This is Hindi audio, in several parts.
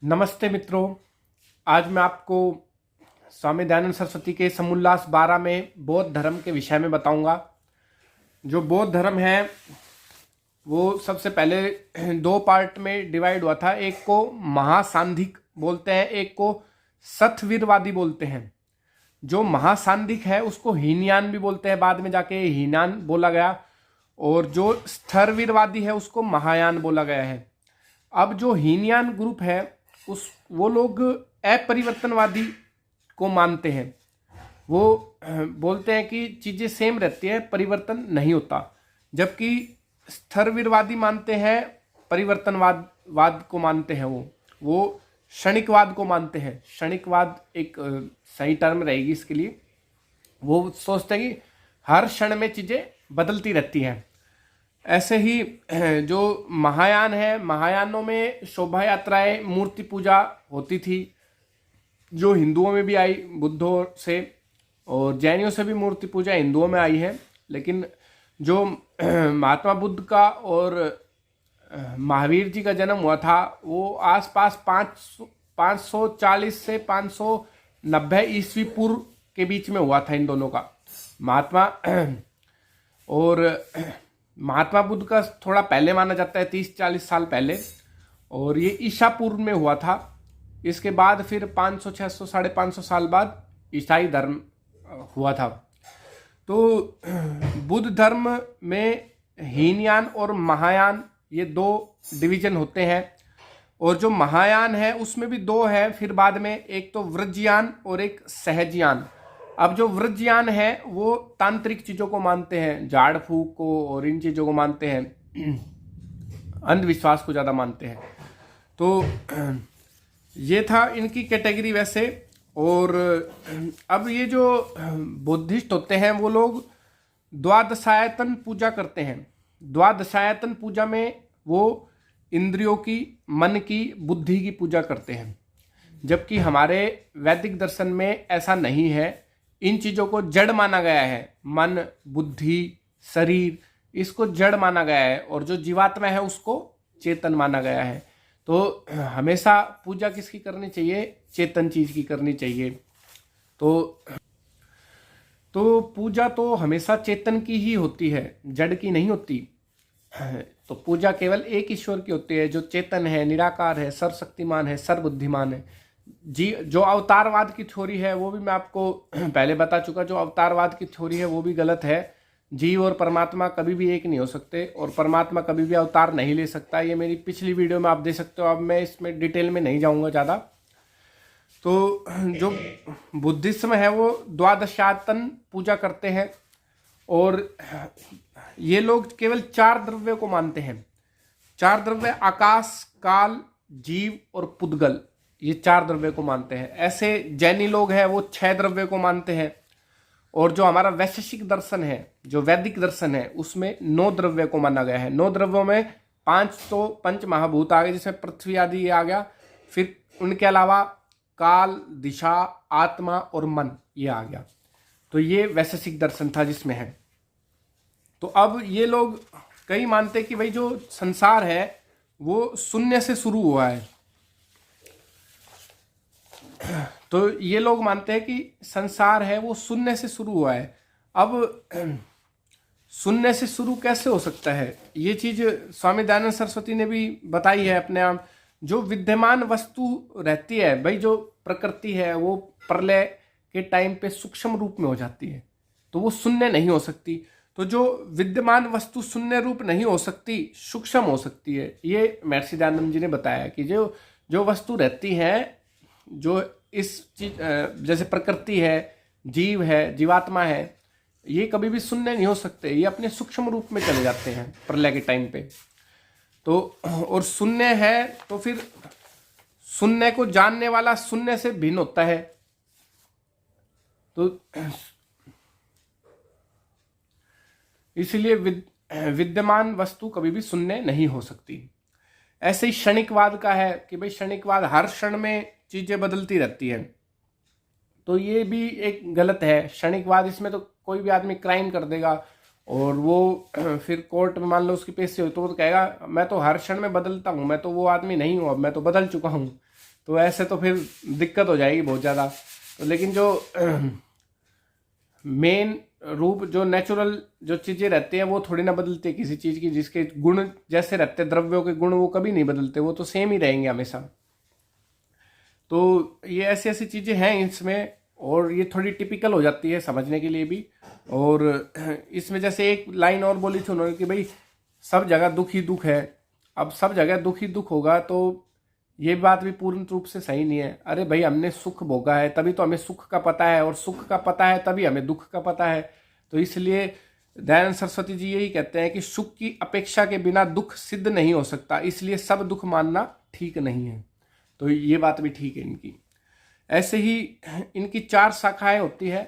नमस्ते मित्रों। आज मैं आपको स्वामी दयानंद सरस्वती के समोल्लास 12 में बौद्ध धर्म के विषय में बताऊंगा। जो बौद्ध धर्म है वो सबसे पहले दो पार्ट में डिवाइड हुआ था। एक को महासांधिक बोलते हैं, एक को सथवीरवादी बोलते हैं। जो महासांधिक है उसको हीनयान भी बोलते हैं, बाद में जाके हीनान बोला गया। और जो स्थरवीरवादी है उसको महायान बोला गया है। अब जो हीनयान ग्रुप है वो लोग अपरिवर्तनवादी को मानते हैं। वो बोलते हैं कि चीजें सेम रहती है, परिवर्तन नहीं होता। जबकि स्थरवीरवादी मानते हैं, परिवर्तनवाद को मानते हैं। वो क्षणिकवाद को मानते हैं। क्षणिकवाद एक सही टर्म रहेगी इसके लिए। वो सोचते हैं कि हर क्षण में चीजें बदलती रहती हैं। ऐसे ही जो महायान है, महायानों में शोभा यात्राएं, मूर्ति पूजा होती थी, जो हिंदुओं में भी आई बुद्धों से, और जैनियों से भी मूर्ति पूजा हिंदुओं में आई है। लेकिन जो महात्मा बुद्ध का और महावीर जी का जन्म हुआ था वो आसपास 540 से 590 ईस्वी पूर्व के बीच में हुआ था इन दोनों का। महात्मा बुद्ध का थोड़ा पहले माना जाता है, 30-40 साल पहले, और ये ईसा पूर्व में हुआ था। इसके बाद फिर 500, 600, 550 साल बाद ईसाई धर्म हुआ था। तो बुद्ध धर्म में हीनयान और महायान ये दो डिवीजन होते हैं। और जो महायान है उसमें भी दो है फिर बाद में, एक तो वज्रयान और एक सहजयान। अब जो वज्रयान है वो तांत्रिक चीजों को मानते हैं, झाड़ फूक को और इन चीजों को मानते हैं, अंधविश्वास को ज्यादा मानते हैं। तो ये था इनकी कैटेगरी वैसे। और अब ये जो बुद्धिस्ट होते हैं वो लोग द्वादशायतन पूजा करते हैं। द्वादशायतन पूजा में वो इंद्रियों की, मन की, बुद्धि की पूजा करते हैं। जबकि हमारे वैदिक दर्शन में ऐसा नहीं है। इन चीजों को जड़ माना गया है। मन, बुद्धि, शरीर, इसको जड़ माना गया है, और जो जीवात्मा है उसको चेतन माना गया है। तो हमेशा पूजा किसकी करनी चाहिए? चेतन चीज की करनी चाहिए। तो पूजा तो हमेशा चेतन की ही होती है, जड़ की नहीं होती। तो पूजा केवल एक ईश्वर की होती है, जो चेतन है, निराकार है, सर्वशक्तिमान है, सर्वबुद्धिमान है। जी, जो अवतारवाद की थ्योरी है वो भी मैं आपको पहले बता चुका। जो अवतारवाद की थ्योरी है वो भी गलत है। जीव और परमात्मा कभी भी एक नहीं हो सकते, और परमात्मा कभी भी अवतार नहीं ले सकता। ये मेरी पिछली वीडियो में आप देख सकते हो। अब मैं इसमें डिटेल में नहीं जाऊंगा ज़्यादा। तो जो बुद्धिज्म है वो द्वादशायतन पूजा करते हैं, और ये लोग केवल 4 द्रव्य को मानते हैं। 4 द्रव्य, आकाश, काल, जीव और पुद्गल, ये 4 द्रव्य को मानते हैं। ऐसे जैनी लोग हैं वो 6 द्रव्य को मानते हैं। और जो हमारा वैशेषिक दर्शन है, जो वैदिक दर्शन है, उसमें 9 द्रव्य को माना गया है। 9 द्रव्यों में 5 तो पंच महाभूत आ गए, जिसमें पृथ्वी आदि ये आ गया। फिर उनके अलावा काल, दिशा, आत्मा और मन ये आ गया। तो ये वैशेषिक दर्शन था जिसमें है। तो अब ये लोग कई मानते कि भाई जो संसार है वो शून्य से शुरू हुआ है। तो ये लोग मानते हैं कि संसार है वो शून्य से शुरू हुआ है। अब शून्य से शुरू कैसे हो सकता है? ये चीज स्वामी दयानंद सरस्वती ने भी बताई है अपने आप। जो विद्यमान वस्तु रहती है भाई, जो प्रकृति है, वो प्रलय के टाइम पे सूक्ष्म रूप में हो जाती है, तो वो शून्य नहीं हो सकती। तो जो विद्यमान वस्तु शून्य रूप नहीं हो सकती, सूक्ष्म हो सकती है। ये महर्षि दयानंद जी ने बताया कि जो वस्तु रहती है, जो इस चीज, जैसे प्रकृति है, जीव है, जीवात्मा है, ये कभी भी शून्य नहीं हो सकते। ये अपने सूक्ष्म रूप में चले जाते हैं प्रलय के टाइम पे। तो और शून्य है तो फिर शून्य को जानने वाला शून्य से भिन्न होता है। तो इसलिए विद्यमान वस्तु कभी भी शून्य नहीं हो सकती। ऐसे ही क्षणिकवाद का है कि भाई क्षणिकवाद, हर क्षण में चीजें बदलती रहती हैं। तो ये भी एक गलत है क्षणिकवाद। इसमें तो कोई भी आदमी क्राइम कर देगा, और वो फिर कोर्ट में मान लो उसकी पेशी हो तो वो कहेगा मैं तो हर क्षण में बदलता हूँ, मैं तो वो आदमी नहीं हूँ, अब मैं तो बदल चुका हूँ। तो ऐसे तो फिर दिक्कत हो जाएगी बहुत ज़्यादा। तो लेकिन जो मेन रूप, जो नेचुरल जो चीज़ें रहती हैं वो थोड़ी ना बदलती किसी चीज़ की, जिसके गुण जैसे रहते हैं, द्रव्यों के गुण वो कभी नहीं बदलते, वो तो सेम ही रहेंगे हमेशा। तो ये ऐसी ऐसी चीज़ें हैं इसमें, और ये थोड़ी टिपिकल हो जाती है समझने के लिए भी। और इसमें जैसे एक लाइन और बोली थी उन्होंने कि भाई सब जगह दुख ही दुख है। अब सब जगह दुख ही दुख होगा तो ये बात भी पूर्ण रूप से सही नहीं है। अरे भाई हमने सुख भोगा है तभी तो हमें सुख का पता है, और सुख का पता है तभी हमें दुख का पता है। तो इसलिए दयानंद सरस्वती जी यही कहते हैं कि सुख की अपेक्षा के बिना दुख सिद्ध नहीं हो सकता, इसलिए सब दुख मानना ठीक नहीं है। तो ये बात भी ठीक है इनकी। ऐसे ही इनकी 4 शाखाएं होती है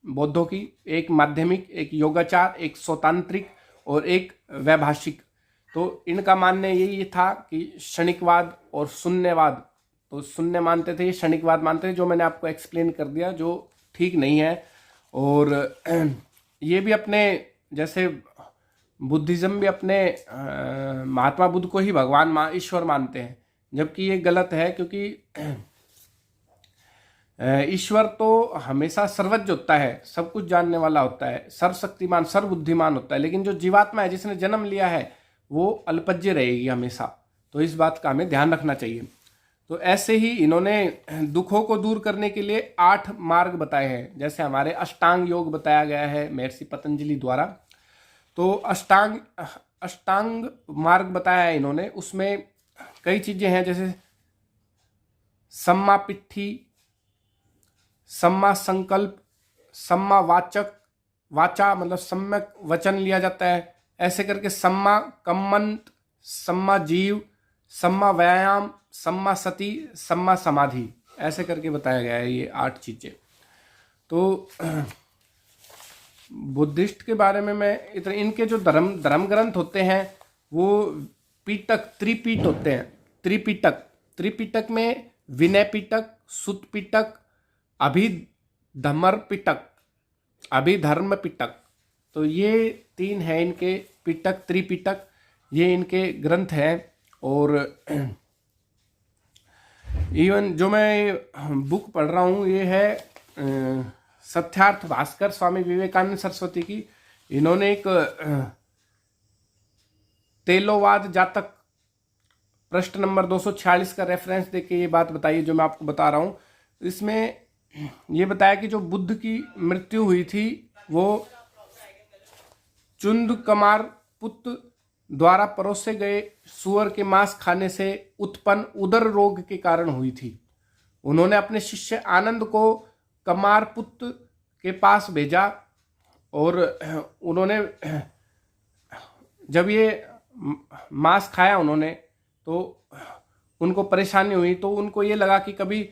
बौद्धों की, एक माध्यमिक, एक योगाचार, एक सौतांत्रिक और एक वैभाषिक। तो इनका मानना यही था कि क्षणिकवाद और शून्यवाद, तो शून्य मानते थे, क्षणिकवाद मानते थे, जो मैंने आपको एक्सप्लेन कर दिया, जो ठीक नहीं है। और ये भी अपने जैसे बुद्धिज्म भी अपने महात्मा बुद्ध को ही भगवान ईश्वर मानते हैं, जबकि ये गलत है, क्योंकि ईश्वर तो हमेशा सर्वज्ञ होता है, सब कुछ जानने वाला होता है, सर्वशक्तिमान, सर्वबुद्धिमान होता है। लेकिन जो जीवात्मा है, जिसने जन्म लिया है, वो अल्पज्य रहेगी हमेशा। तो इस बात का हमें ध्यान रखना चाहिए। तो ऐसे ही इन्होंने दुखों को दूर करने के लिए 8 मार्ग बताए हैं। जैसे हमारे अष्टांग योग बताया गया है महर्षि पतंजलि द्वारा। तो अष्टांग मार्ग बताया है इन्होंने, उसमें कई चीजें हैं, जैसे सम्मा पिट्ठी, सम्मा संकल्प, सम्मा वाचक, वाचा मतलब सम्यक वचन लिया जाता है, ऐसे करके सम्मा कम्मंत, सम्मा जीव, सम्मा व्यायाम, सम्मा सती, सम्मा समाधि, ऐसे करके बताया गया है ये 8 चीजें। तो बुद्धिस्ट के बारे में मैं इतना, इनके जो धर्म ग्रंथ होते हैं वो पीटक, त्रिपीठ होते हैं। त्रिपीटक में विनय पिटक, सुत पिटक, अभिधर्म पिटक, अभिधर्म पिटक, तो ये 3 हैं इनके पिटक, त्रिपिटक, ये इनके ग्रंथ हैं। और इवन जो मैं बुक पढ़ रहा हूँ ये है सत्यार्थ भास्कर, स्वामी विवेकानंद सरस्वती की। इन्होंने एक तेलोवाद जातक पृष्ठ नंबर 246 का रेफरेंस देके ये बात बताई है जो मैं आपको बता रहा हूँ। इसमें ये बताया कि जो बुद्ध की मृत्यु हुई थी वो चुंदकमार पुत्र द्वारा परोसे गए सुअर के मांस खाने से उत्पन्न उदर रोग के कारण हुई थी। उन्होंने अपने शिष्य आनंद को कमार पुत्र के पास भेजा, और उन्होंने जब ये मांस खाया उन्होंने तो उनको परेशानी हुई। तो उनको ये लगा कि कभी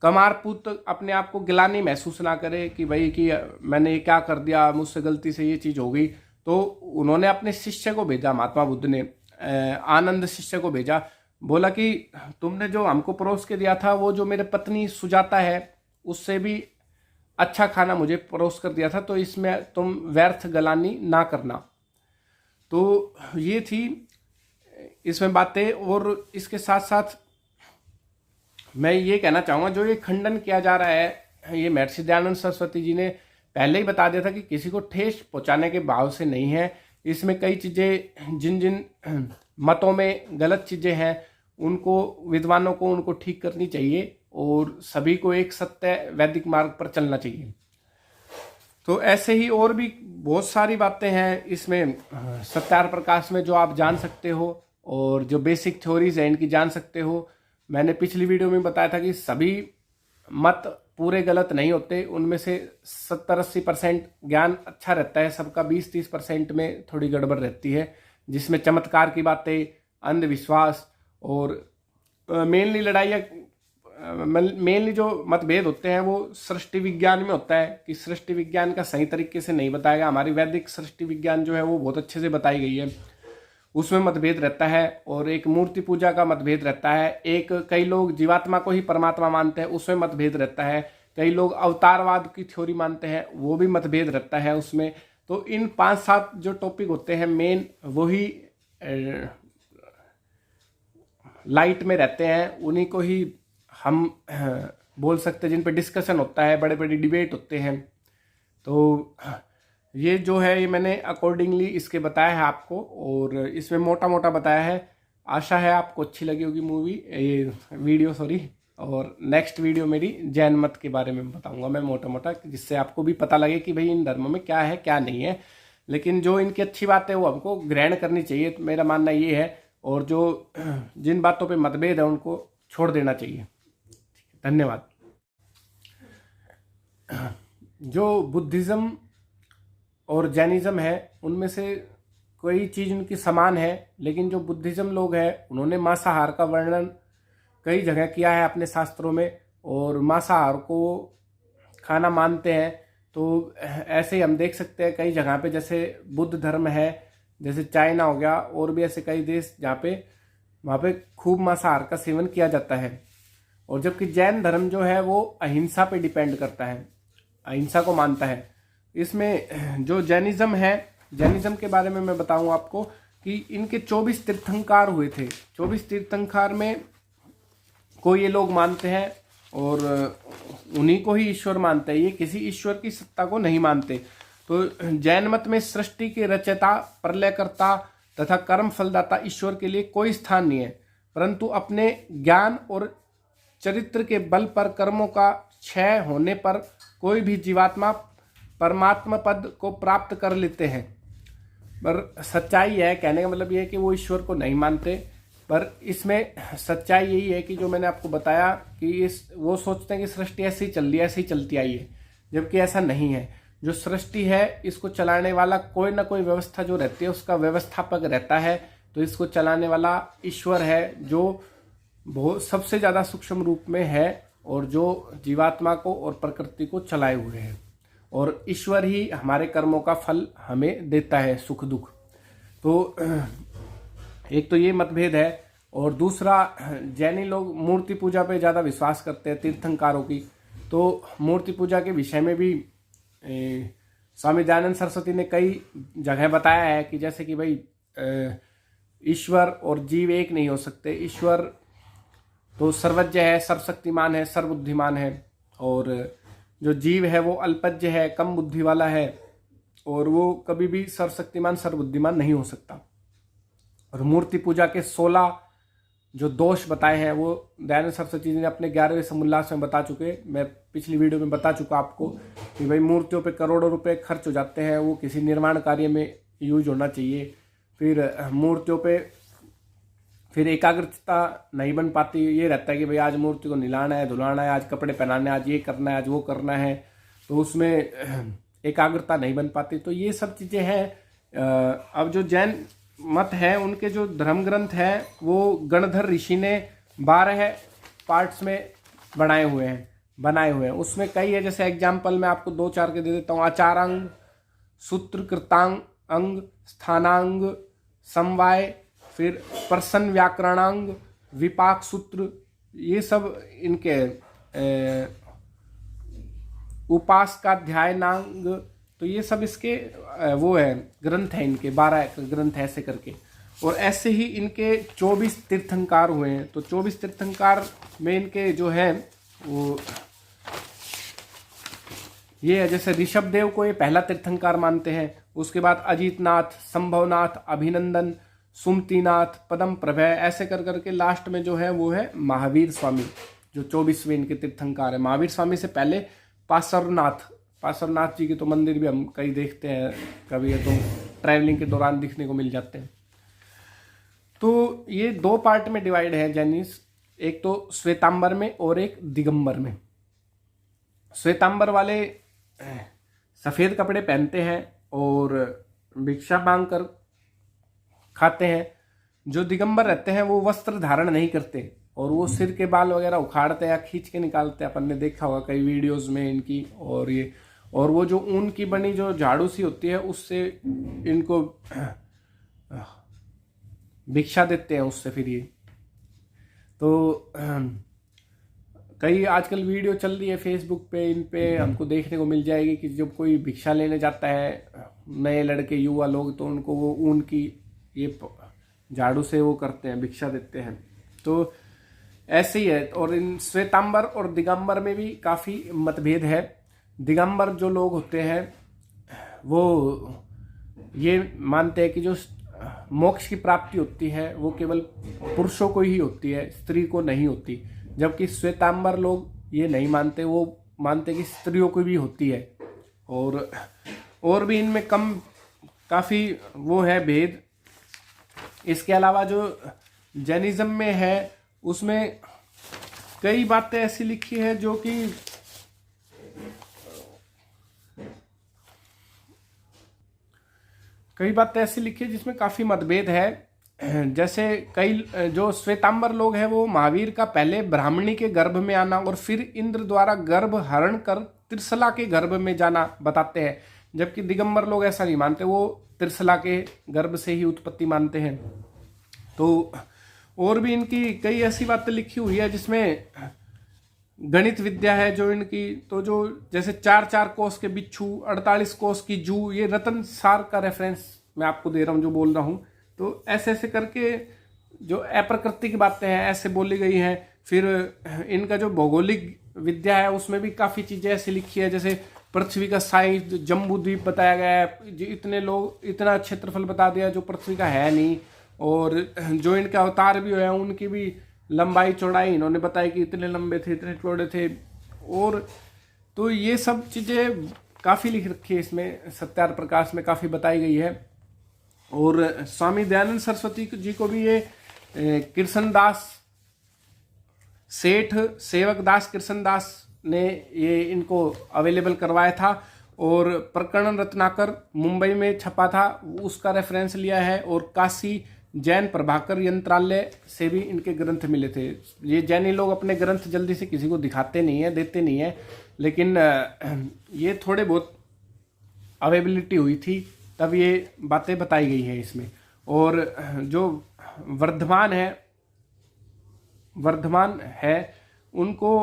कमार पुत्र अपने आप को गिलानी महसूस ना करे कि भाई कि मैंने ये क्या कर दिया, मुझसे गलती से ये चीज़ हो गई। तो उन्होंने अपने शिष्य को भेजा, महात्मा बुद्ध ने आनंद शिष्य को भेजा, बोला कि तुमने जो हमको परोस के दिया था वो जो मेरे पत्नी सुजाता है उससे भी अच्छा खाना मुझे परोस कर दिया था, तो इसमें तुम व्यर्थ गलानी ना करना। तो ये थी इसमें बातें। और इसके साथ साथ मैं ये कहना चाहूँगा, जो ये खंडन किया जा रहा है, ये महर्षि दयानंद सरस्वती जी ने पहले ही बता दिया था कि किसी को ठेस पहुँचाने के भाव से नहीं है। इसमें कई चीज़ें जिन जिन मतों में गलत चीज़ें हैं उनको, विद्वानों को उनको ठीक करनी चाहिए, और सभी को एक सत्य वैदिक मार्ग पर चलना चाहिए। तो ऐसे ही और भी बहुत सारी बातें हैं इसमें सत्यार प्रकाश में जो आप जान सकते हो, और जो बेसिक थ्योरीज है इनकी जान सकते हो। मैंने पिछली वीडियो में बताया था कि सभी मत पूरे गलत नहीं होते, उनमें से 70-80% ज्ञान अच्छा रहता है सबका, 20-30% में थोड़ी गड़बड़ रहती है, जिसमें चमत्कार की बातें, अंधविश्वास और मेनली लड़ाइयाँ, मेनली जो मतभेद होते हैं वो सृष्टि विज्ञान में होता है कि सृष्टि विज्ञान का सही तरीके से नहीं बताया गया। हमारी वैदिक सृष्टि विज्ञान जो है वो बहुत अच्छे से बताई गई है, उसमें मतभेद रहता है। और एक मूर्ति पूजा का मतभेद रहता है, एक कई लोग जीवात्मा को ही परमात्मा मानते हैं, उसमें मतभेद रहता है। कई लोग अवतारवाद की थ्योरी मानते हैं, वो भी मतभेद रहता है उसमें। तो इन 5-7 जो टॉपिक होते हैं मेन, वही लाइट में रहते हैं उन्हीं को ही हम बोल सकते हैं, जिन पे डिस्कशन होता है, बड़े बड़े डिबेट होते हैं। तो ये जो है ये मैंने अकॉर्डिंगली इसके बताया है आपको, और इसमें मोटा मोटा बताया है। आशा है आपको अच्छी लगी होगी मूवी, ये वीडियो सॉरी। और नेक्स्ट वीडियो मेरी जैन मत के बारे में बताऊंगा मैं मोटा मोटा, जिससे आपको भी पता लगे कि भाई इन धर्मों में क्या है क्या नहीं है। लेकिन जो इनकी अच्छी बात है वो हमको ग्रहण करनी चाहिए, तो मेरा मानना ये है। और जो जिन बातों पे मतभेद है उनको छोड़ देना चाहिए। धन्यवाद। जो बुद्धिज़्म और जैनिज़्म है उनमें से कोई चीज़ उनकी समान है, लेकिन जो बुद्धिज़्म लोग हैं उन्होंने मांसाहार का वर्णन कई जगह किया है अपने शास्त्रों में, और मांसाहार को खाना मानते हैं। तो ऐसे ही हम देख सकते हैं कई जगह पे, जैसे बुद्ध धर्म है, जैसे चाइना हो गया, और भी ऐसे कई देश जहाँ पे वहाँ पे खूब मांसाहार का सेवन किया जाता है। और जबकि जैन धर्म जो है वो अहिंसा पे डिपेंड करता है, अहिंसा को मानता है। इसमें जो जैनिज़्म है, जैनिज़्म के बारे में मैं बताऊं आपको कि इनके 24 तीर्थंकर हुए थे। 24 तीर्थंकर में को ये लोग मानते हैं और उन्हीं को ही ईश्वर मानते हैं, ये किसी ईश्वर की सत्ता को नहीं मानते। तो जैन मत में सृष्टि के रचयिता, प्रलयकर्ता तथा कर्म फलदाता ईश्वर के लिए कोई स्थान नहीं है, परंतु अपने ज्ञान और चरित्र के बल पर कर्मों का क्षय होने पर कोई भी जीवात्मा परमात्मा पद को प्राप्त कर लेते हैं। पर सच्चाई है, कहने का मतलब ये है कि वो ईश्वर को नहीं मानते, पर इसमें सच्चाई यही है कि जो मैंने आपको बताया कि वो सोचते हैं कि सृष्टि ऐसे ही चल रही है, ऐसे ही चलती आई है, जबकि ऐसा नहीं है। जो सृष्टि है इसको चलाने वाला कोई ना कोई व्यवस्था जो रहती है उसका व्यवस्थापक रहता है। तो इसको चलाने वाला ईश्वर है, जो बहुत सबसे ज़्यादा सूक्ष्म रूप में है और जो जीवात्मा को और प्रकृति को चलाए हुए है। और ईश्वर ही हमारे कर्मों का फल हमें देता है, सुख दुख। तो एक तो ये मतभेद है। और दूसरा, जैनी लोग मूर्ति पूजा पे ज़्यादा विश्वास करते हैं, तीर्थंकरों की। तो मूर्ति पूजा के विषय में भी स्वामी दयानंद सरस्वती ने कई जगह बताया है कि जैसे कि भाई ईश्वर और जीव एक नहीं हो सकते। ईश्वर तो सर्वज्ञ है, सर्वशक्तिमान है, सर्वबुद्धिमान है, और जो जीव है वो अल्पज्ञ है, कम बुद्धि वाला है, और वो कभी भी सर्वशक्तिमान सर्वबुद्धिमान नहीं हो सकता। और मूर्ति पूजा के 16 जो दोष बताए हैं वो दयानंद सरस्वती जी ने अपने 11वें समोल्लास में बता चुके। मैं पिछली वीडियो में बता चुका आपको कि भाई मूर्तियों पे करोड़ों रुपए खर्च हो जाते हैं, वो किसी निर्माण कार्य में यूज होना चाहिए। फिर मूर्तियों पे फिर एकाग्रता नहीं बन पाती। ये रहता है कि भाई आज मूर्ति को नहलाना है, धुलाना है, आज कपड़े पहनाने, आज ये करना है, आज वो करना है, तो उसमें एकाग्रता नहीं बन पाती। तो ये सब चीज़ें हैं। अब जो जैन मत है उनके जो धर्म ग्रंथ है वो गणधर ऋषि ने 12 पार्ट्स में बनाए हुए हैं। उसमें कई है, जैसे एग्जाम्पल मैं आपको 2-4 के दे देता हूँ। आचारांग, सूत्र, कृतांग अंग, स्थानांग, समवाय, फिर प्रसन्न व्याकरणांग, विपाक सूत्र, ये सब इनके उपासकाध्यायनांग, तो ये सब इसके वो है ग्रंथ है, इनके 12 ग्रंथ ऐसे करके। और ऐसे ही इनके 24 तीर्थंकर हुए हैं। तो 24 तीर्थंकर में इनके जो है वो ये है, जैसे ऋषभदेव को ये पहला तीर्थंकर मानते हैं। उसके बाद अजीतनाथ, संभवनाथ, अभिनंदन, सुमतिनाथ, पदम प्रभय, ऐसे कर करके लास्ट में जो है वो है महावीर स्वामी, जो 24वें इनके तीर्थंकर है। महावीर स्वामी से पहले पार्श्वनाथ जी के तो मंदिर भी हम कई देखते हैं, कभी तो ट्रैवलिंग के दौरान दिखने को मिल जाते हैं। तो ये 2 पार्ट में डिवाइड है जैनिस, एक तो श्वेतांबर में और एक दिगंबर में। श्वेतांबर वाले सफ़ेद कपड़े पहनते हैं और भिक्षा मांग कर खाते हैं। जो दिगंबर रहते हैं वो वस्त्र धारण नहीं करते और वो सिर के बाल वगैरह उखाड़ते या खींच के निकालते हैं। अपन ने देखा होगा कई वीडियोस में इनकी। और वो जो ऊन की बनी जो झाड़ू सी होती है उससे इनको भिक्षा देते हैं, उससे फिर ये तो कई आजकल वीडियो चल रही है फेसबुक पे, इन पे हमको देखने को मिल जाएगी कि जब कोई भिक्षा लेने जाता है, नए लड़के युवा लोग, तो उनको वो ऊन की ये झाड़ू से वो करते हैं, भिक्षा देते हैं। तो ऐसे ही है। और इन श्वेतांबर और दिगंबर में भी काफ़ी मतभेद है। दिगंबर जो लोग होते हैं वो ये मानते हैं कि जो मोक्ष की प्राप्ति होती है वो केवल पुरुषों को ही होती है, स्त्री को नहीं होती। जबकि श्वेतांबर लोग ये नहीं मानते, वो मानते कि स्त्रियों को भी होती है। और भी इनमें काफ़ी वो है भेद। इसके अलावा जो जैनिज्म में है उसमें कई बातें ऐसी लिखी है जो कि जिसमें काफी मतभेद है। जैसे कई जो श्वेतांबर लोग हैं वो महावीर का पहले ब्राह्मणी के गर्भ में आना और फिर इंद्र द्वारा गर्भ हरण कर त्रिशला के गर्भ में जाना बताते हैं। जबकि दिगंबर लोग ऐसा नहीं मानते, वो त्रिशला के गर्भ से ही उत्पत्ति मानते हैं। तो और भी इनकी कई ऐसी बातें लिखी हुई है जिसमें गणित विद्या है जो इनकी, तो जो जैसे 4-4 कोस के बिच्छू, 48 कोस की जू, ये रतन सार का रेफरेंस मैं आपको दे रहा हूँ जो बोल रहा हूँ। तो ऐसे ऐसे करके जो अप्रकृति की बातें हैं ऐसे बोली गई हैं। फिर इनका जो भौगोलिक विद्या है उसमें भी काफ़ी चीज़ें ऐसी लिखी है, जैसे पृथ्वी का साइज जम्बू द्वीप बताया गया है, जो इतने लोग इतना क्षेत्रफल बता दिया जो पृथ्वी का है नहीं। और जो इनके अवतार भी हुए हैं उनकी भी लंबाई चौड़ाई इन्होंने बताई कि इतने लंबे थे, इतने चौड़े थे। और तो ये सब चीज़ें काफ़ी लिख रखी है इसमें, सत्यार्थ प्रकाश में काफ़ी बताई गई है। और स्वामी दयानंद सरस्वती जी को भी ये कृष्णदास सेठ सेवक दास कृष्णदास ने ये इनको अवेलेबल करवाया था। और प्रकरण रत्नाकर मुंबई में छपा था, उसका रेफरेंस लिया है। और काशी जैन प्रभाकर यंत्रालय से भी इनके ग्रंथ मिले थे। ये जैनी लोग अपने ग्रंथ जल्दी से किसी को दिखाते नहीं है, देते नहीं है, लेकिन ये थोड़े बहुत अवेलेबिलिटी हुई थी तब ये बातें बताई गई है इसमें। और जो वर्धमान है उनको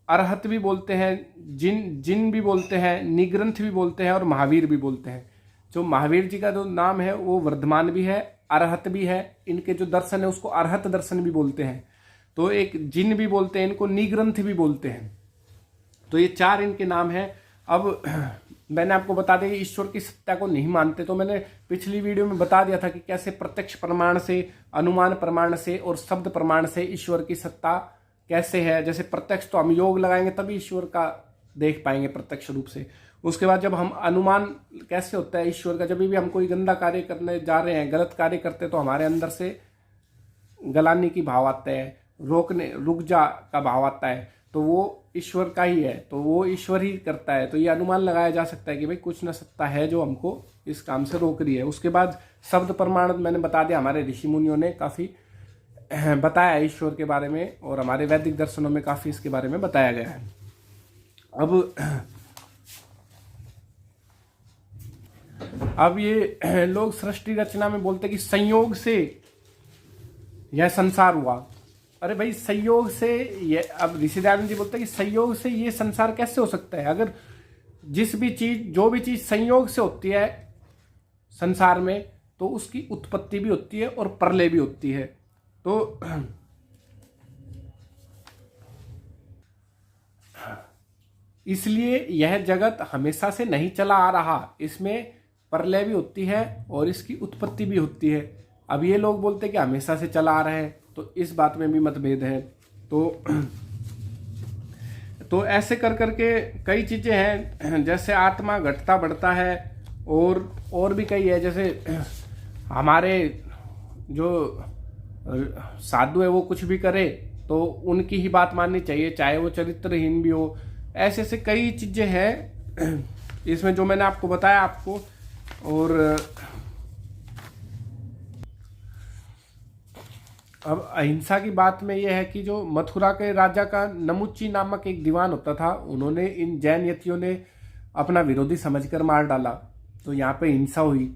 अरहत भी बोलते हैं, जिन भी बोलते हैं, निग्रंथ भी बोलते हैं और महावीर भी बोलते हैं। जो महावीर जी का जो नाम है वो वर्धमान भी है, अरहत भी है। इनके जो दर्शन है उसको अरहत दर्शन भी बोलते हैं। तो एक जिन भी बोलते हैं, इनको निग्रंथ भी बोलते हैं। तो ये 4 इनके नाम हैं। अब मैंने आपको बता दिया कि ईश्वर की सत्ता को नहीं मानते, तो मैंने पिछली वीडियो में बता दिया था कि कैसे प्रत्यक्ष प्रमाण से, अनुमान प्रमाण से और शब्द प्रमाण से ईश्वर की सत्ता कैसे है। जैसे प्रत्यक्ष तो हम योग लगाएंगे तभी ईश्वर का देख पाएंगे प्रत्यक्ष रूप से। उसके बाद जब हम अनुमान कैसे होता है ईश्वर का, जब भी हम कोई गंदा कार्य करने जा रहे हैं, गलत कार्य करते हैं, तो हमारे अंदर से गलाने की भाव आता है, रुक जा का भाव आता है, तो वो ईश्वर का ही है, तो वो ईश्वर ही करता है। तो ये अनुमान लगाया जा सकता है कि भाई कुछ न सत्ता है जो हमको इस काम से रोक रही है। उसके बाद शब्द प्रमाण मैंने बता दिया, हमारे ऋषि मुनियों ने काफ़ी बताया ईश्वर के बारे में, और हमारे वैदिक दर्शनों में काफ़ी इसके बारे में बताया गया है। अब ये लोग सृष्टि रचना में बोलते कि संयोग से यह संसार हुआ। अरे भाई संयोग से ये, अब ऋषि दयानंद जी बोलते हैं कि संयोग से ये संसार कैसे हो सकता है। अगर जो भी चीज संयोग से होती है संसार में, तो उसकी उत्पत्ति भी होती है और प्रलय भी होती है। तो इसलिए यह जगत हमेशा से नहीं चला आ रहा, इसमें प्रलय भी होती है और इसकी उत्पत्ति भी होती है। अब ये लोग बोलते हैं कि हमेशा से चला आ रहा है, तो इस बात में भी मतभेद है। तो ऐसे कर करके कई चीजें हैं, जैसे आत्मा घटता बढ़ता है, और भी कई है। जैसे हमारे जो साधु है वो कुछ भी करे तो उनकी ही बात माननी चाहिए, चाहे वो चरित्रहीन भी हो। ऐसे ऐसे कई चीजें हैं इसमें जो मैंने आपको बताया आपको। और अब अहिंसा की बात में यह है कि जो मथुरा के राजा का नमुच्ची नामक एक दीवान होता था, उन्होंने इन जैन यतियों ने अपना विरोधी समझकर मार डाला, तो यहाँ पे हिंसा हुई।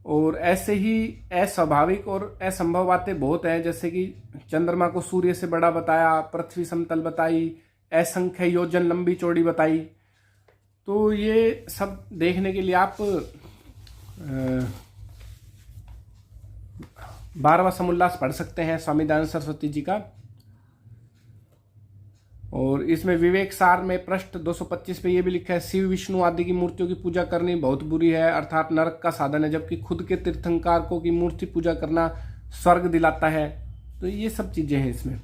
और ऐसे ही अस्वाभाविक और असंभव बातें बहुत हैं, जैसे कि चंद्रमा को सूर्य से बड़ा बताया, पृथ्वी समतल बताई, असंख्य योजन लंबी चौड़ी बताई। तो ये सब देखने के लिए आप 12वां समोल्लास पढ़ सकते हैं स्वामी दयानंद सरस्वती जी का। और इसमें विवेक सार में पृष्ठ 225 पे ये भी लिखा है, शिव विष्णु आदि की मूर्तियों की पूजा करनी बहुत बुरी है, अर्थात नरक का साधन है, जबकि खुद के तीर्थंकरों की मूर्ति पूजा करना स्वर्ग दिलाता है। तो ये सब चीजें हैं इसमें।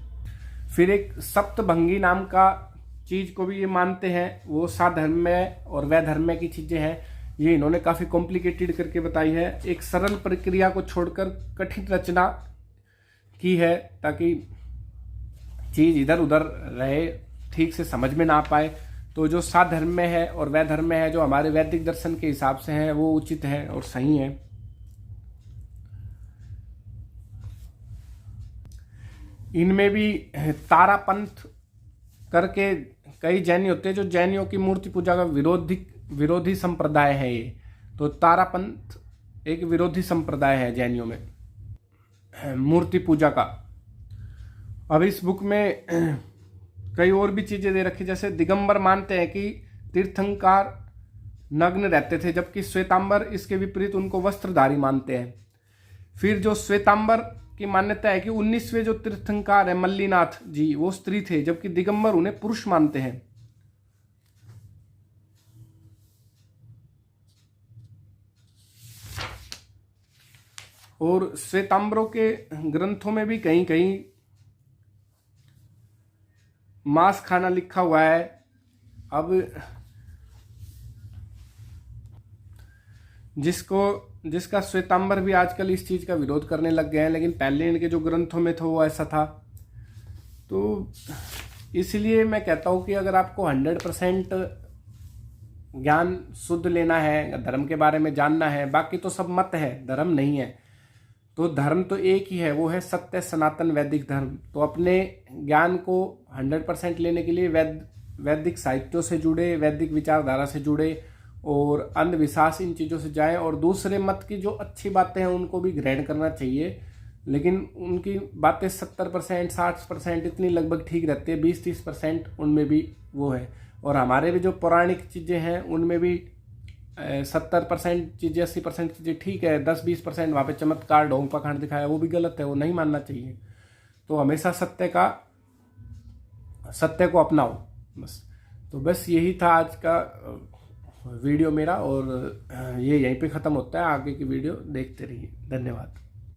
फिर एक सप्तभंगी नाम का चीज को भी ये मानते हैं, वो साधर्म्य और वैधर्म्य की चीजें हैं। ये इन्होंने काफी कॉम्प्लिकेटेड करके बताई है। एक सरल प्रक्रिया को छोड़कर कठिन रचना की है, ताकि चीज इधर उधर रहे, ठीक से समझ में ना पाए। तो जो साधर्म्य है और वैधर्म्य है, जो हमारे वैदिक दर्शन के हिसाब से है, वो उचित है और सही है। इनमें भी तारापंथ करके कई जैनी होते हैं, जो जैनियों की मूर्ति पूजा का विरोधी संप्रदाय है ये। तो तारापंथ एक विरोधी संप्रदाय है जैनियों में मूर्ति पूजा का। अब इस बुक में कई और भी चीजें दे रखी, जैसे दिगंबर मानते हैं कि तीर्थंकर नग्न रहते थे, जबकि श्वेतांबर इसके विपरीत उनको वस्त्रधारी मानते हैं। फिर जो श्वेतांबर की मान्यता है कि 19वें जो तीर्थंकर है मल्लीनाथ जी, वो स्त्री थे, जबकि दिगंबर उन्हें पुरुष मानते हैं। और श्वेतांबरों के ग्रंथों में भी कहीं कहीं मांस खाना लिखा हुआ है। अब जिसका श्वेतांबर भी आजकल इस चीज का विरोध करने लग गए हैं, लेकिन पहले इनके जो ग्रंथों में था वो ऐसा था। तो इसलिए मैं कहता हूं कि अगर आपको 100% ज्ञान शुद्ध लेना है, धर्म के बारे में जानना है, बाकी तो सब मत है, धर्म नहीं है। तो धर्म तो एक ही है, वो है सत्य सनातन वैदिक धर्म। तो अपने ज्ञान को 100% लेने के लिए वैदिक साहित्यों से जुड़े, वैदिक विचारधारा से जुड़े और अंधविश्वास इन चीज़ों से जाएं। और दूसरे मत की जो अच्छी बातें हैं उनको भी ग्रहण करना चाहिए, लेकिन उनकी बातें 70% 60% इतनी लगभग ठीक रहती है, 20-30% उनमें भी वो है। और हमारे भी जो पौराणिक चीज़ें हैं उनमें भी 70% चीज़ें 80% चीज़ें ठीक है, 10-20% वहाँ पे चमत्कार ढोंग पाखंड दिखाया, वो भी गलत है, वो नहीं मानना चाहिए। तो हमेशा सत्य को अपनाओ बस। तो बस यही था आज का वीडियो मेरा, और ये यहीं पे ख़त्म होता है। आगे की वीडियो देखते रहिए। धन्यवाद।